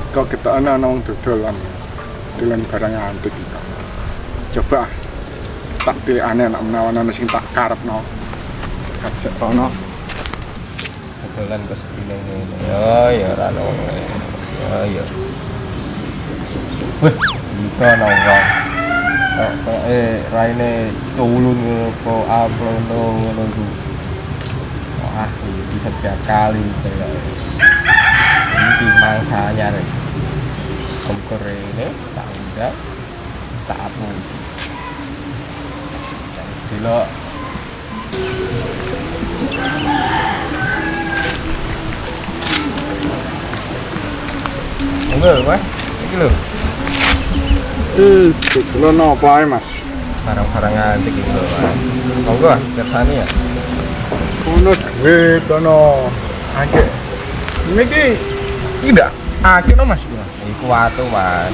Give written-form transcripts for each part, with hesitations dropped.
kok kita ana wong dodolan barang antik iki. Coba tak tilikane anak menawa ana sing tak karepno. Kajek ono. Dodolan kok segini ngene. Ya ora ono. Ya. Wih, iki ono wong. Kok raine culun apa ngono iku. Wah, bisa tiap kali saya. Ini mangsanya nih. Kompor ini tak udah, tak apa. Dilo. Enggak, Mas. Iki lho. Dodolan apa ae, Mas? Barang-barang antik iki lho, Mas. Monggo, kersane ya. Ono duit ono. Akeh. Niki tidak akeh no Mas. Iku watu, Mas.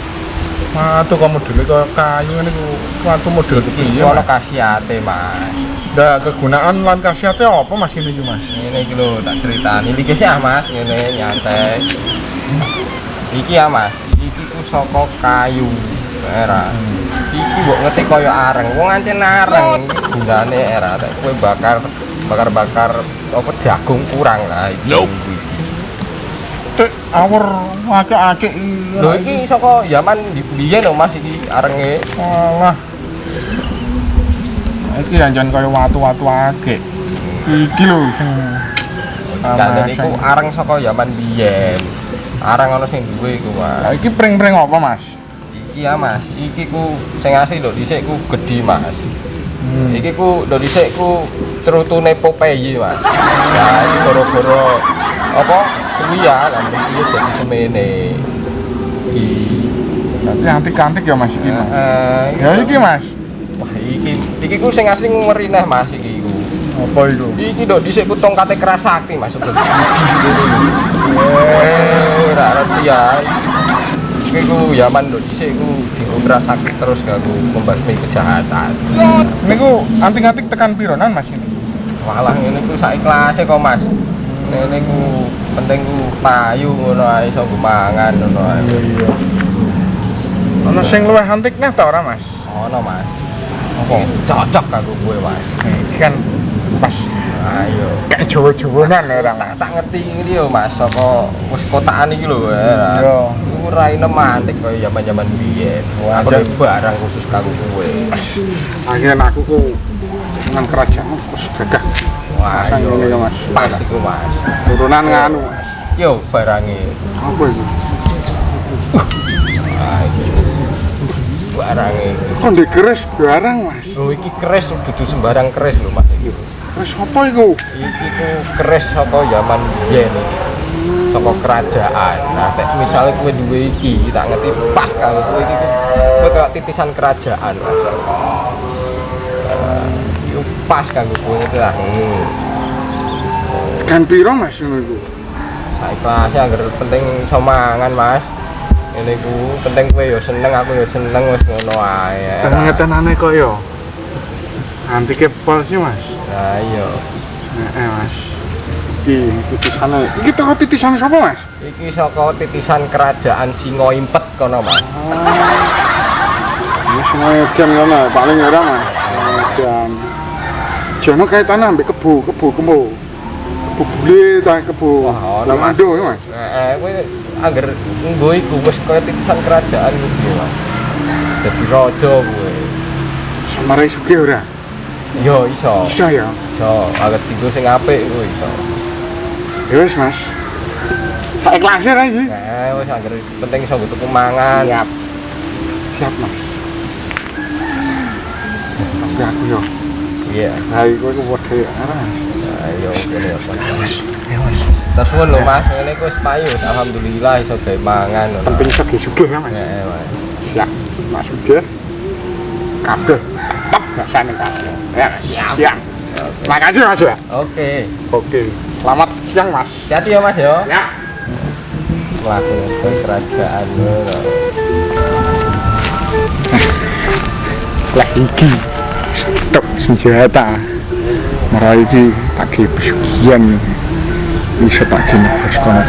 Watu kamu dulu kaya kayu ngene iku watu model Iki ono khasiate, Mas. Nah, kegunaan lan khasiatnya apa Mas ini iki Mas? Ngene iki lho, tak critani iki sih ah, Mas. Ngene nyantai. Iki ya, Mas. Iki ku saka kayu. Era. Iki mbok ngetik kaya areng. Wong ancen areng. Gunane era tak kowe bakar apa jagung kurang lah iki. Tek awur akeh-akeh Lho iki saka zaman biyen lho Mas iki arenge. Alah. Iki anjen kaya watu-watu akeh. Iki lho sing Kan iku areng saka zaman biyen. Areng ana sing duwe iku, Mas. Iki pring-pring apa Mas? Iki ya, Mas. Iki ku sing asli lho dhisik ku gedhi, Mas. Iki ku lho dhisik ku trutune Popeye, Mas. Nah, iki gara-gara apa? Kuwi ya, kan iki dadi semene. Berarti antik-antik ya Mas iki. Ya iki Mas. Wah, iki ku sing asli ngerineh, Mas iki ku. Apa itu? Iki lho dhisik ku tongkate Kerasakti, Mas. Ora ngerti ya. Iki ku zaman lho dhisik ku Kerasakti terus ganggu membasmi kejahatan. Niku antik-antik tekan pironan Mas ini? Walah ngene ku sak ikhlase kok, Mas. Ngene ku penting ku payu ngono ae iso nggo mangan ngono ae. Iya. Ono sing luwih antik neh ta ora Mas? Ono, Mas. Apa? Cocok kanggo kowe, Mas. Iki kan pas Ayo. kayak Jawa-Jawanan ora Mas. Tak ngerti iki lho, Mas, saka wis kotaan iki lho. Iya. Iku raine mantik kaya zaman-zaman biyen. Aku Ada barang khusus kanggo kowe. akhirnya aku ku dengan kerajaan terus gagah. Wah, Pasang iya. ngene ya, Mas. Pas iku, Mas. Turunan nganu. Yo barange. Apa itu? Wah, iki. Barange. Kok dikeres barang Mas? Lho iki keris dudu sembarang keris lho, Mas iki. Wis apa iku? Iki ku keris saka zaman biyen iki. Saka kerajaan. Nah, nek misale kowe duwe iki, tak ngerti pas karo kowe iki kowe kaya titisan kerajaan, Mas. Yo pas kanggo kowe iki lah. Kan piro Mas ngono iku? Saiki kelasnya agar penting iso mangan, Mas. Ngene iku penting kowe yo seneng, aku yo seneng wis ngono ae. Tengetenane kok yo. Antike pol sih Mas. Nah, iya. Heeh Mas. Iki titisane. Iki teko titisan sapa Mas? Iki saka titisan kerajaan Singo Impet kono, Mas. Ini semua edan ngono paling ora Mas. Edan. Jono kaitane ambek kebo bule ta kebo. Wah, ono, Mas. Lamando ya Mas. Kowe angger nggo iku wis kaya titisan kerajaan iki, Mas. Dadi raja kowe. Samarai sugih ora? Yo iso. Bisa ya. Iso, agar tinggal sing apik kowe iso. Ya wis Mas. Tak ikhlase ra iki. Wis angger penting iso nggo tuku mangan. Siap. Siap Mas. Tapi aku yo. Iya. Ha iku wedhe ora. Ayo kene ya, Pak. Mas. Ya Mas. Terus suwun lho, Mas. Ngene iku wis payu. Alhamdulillah iso gawe mangan ngono. Penting sugih-sugih ya Mas. Heeh, Mas. Siap. Mas sugih. Kabeh tetep rasane kabeh. Ya, siap. Siap. Makasih Mas ya. Oke. Oke. Selamat siang Mas. Hati ya, Mas ya. Ya. Mlaku ke kerajaan ngono. Lah iki stok senjata. Marai iki tak pesugihan. Bisa tak gini bos kono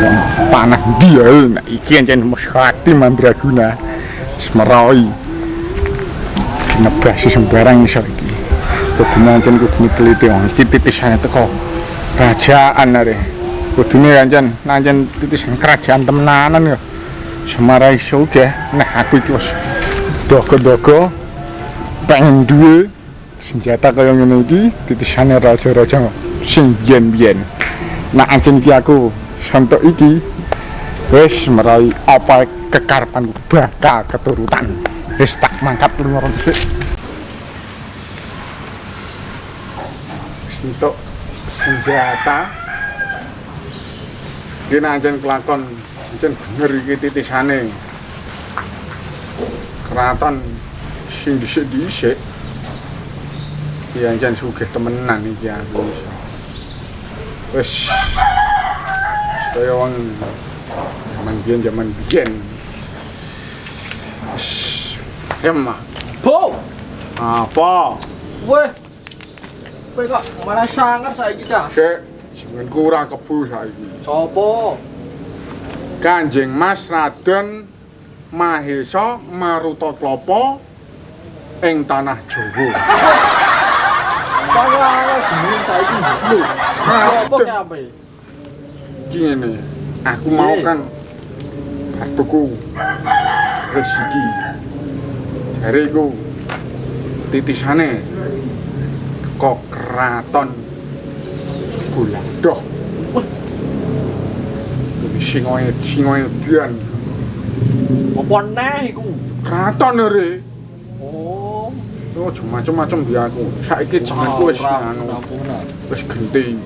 panah dia nak iki ancen muskati mandraguna semerai nebasi sembarang iso iki kudune ancen kudune teliti wong iki titisane teko kerajaan are kudune ancen titisan kerajaan temenanan yo semarai iso ge nah aku iki wis dogo-dogo pengen duwe senjata kaya ngene iki titisane raja-raja sing biyen-biyen. Nah ancen iki aku santok iki wis merai apa kekarepanku bakal keturutan. Wis tak mangkat lunga dhisik. Wis entuk senjata. Kene ancen kelakon ancen bener iki titisane. Keraton sing dhisik-dhisik ya ancen sugih temenan iki aku. Wes kaya wong zaman biyen. Wes emma. Bo, Apa? weh. Kowe kok malah sangar saiki cah. Sik jeneng kurang kebu saiki. Sopo? Kanjeng Mas Raden Mahesa Marutatlopo ing tanah Jawa. Salah jeneng saiki lho. Sopo ki ape? Iki ngene. Aku mau kan kartuku rezeki. Jariku titisane kok keraton Gulandoh. Singoe dian Apa neh iku? keraton re. Oh, Oh, macam-macam dia aku. Saiki jenengku wis anu, wis genti.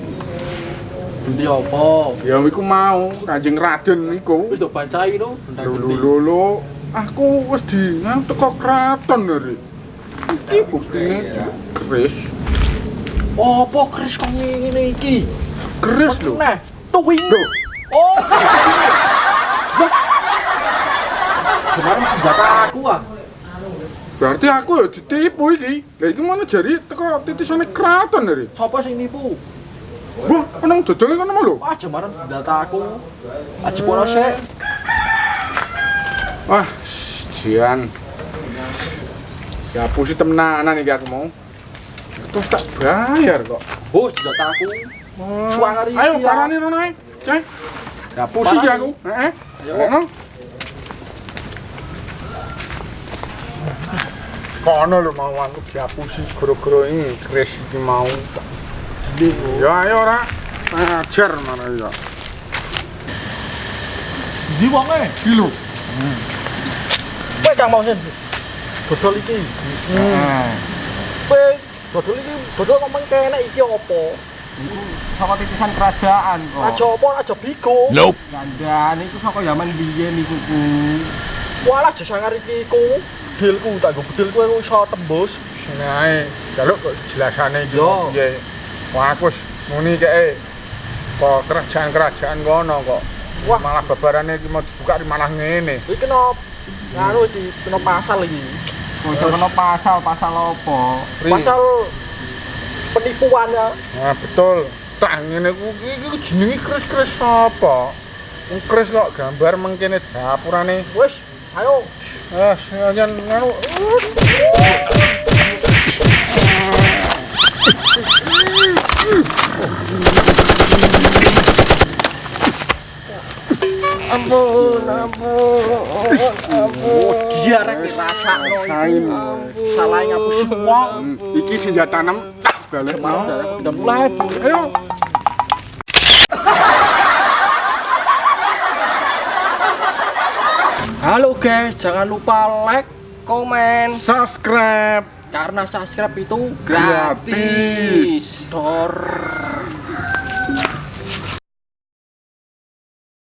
endi apa? Ya iku mau Kanjeng Raden iku. Wis do bacai no, Lho, aku wis di nang teko keraton re. Iki buktine keris. Apa kris kok ngene iki? Keris lho. Neh, tuwing. Lho, Oh. Kemarin senjata aku ah. berarti aku ya ditipu iki. Lah iki mana jari teko titisane keraton re. Sopo sing nipu? Wah, penang dodol ngono mau lho. Wah, jemaran senjata aku. Aji pono sik. Wah, jian. Ya pusi temenanan iki aku mau. Terus tak bayar kok. Oh, senjata aku. Suangari Ayo iki, ya. parani rono ae. Cek. Ya pusi iki aku. Heeh. Ayo. Ngono. Kono lho mau aku diapusi goro-goro ini keris iki mau. Ya ayo ora. Ajar mana ya. Ndi wonge? Iki lho. Kowe kang mau sen. Dodol iki. Kowe dodol iki dodol kok mengkene iki apa? Saka titisan kerajaan kok. Aja apa aja bigo. Gandane iku saka zaman biyen iku ku. Walah aja sangar iki iku. Bedilku tak go bedil kowe iso tembus. Sini ae. Jaluk kok jelasane iki. Yo. Piye. Wah aku wis muni kek kok kerajaan-kerajaan kono kok. Wah. Malah babarane iki mau dibuka malah ngene. Iki kena nganu iki kena pasal iki. Kok iso kena pasal apa? Pasal penipuan ya. Nah, betul. Tak ngene ku iki jenenge keris-keris apa? Wong keris kok gambar mengkene dapurane. Wis, ayo. Jangan nganu. Ampun. Dia rek dirasakno Sain. salah ngapusi wong. Iki senjata nem tak balik mau. Udah mulai. Ayo. Halo guys, jangan lupa like, komen, Subscribe. karena subscribe itu Gratis. Dor.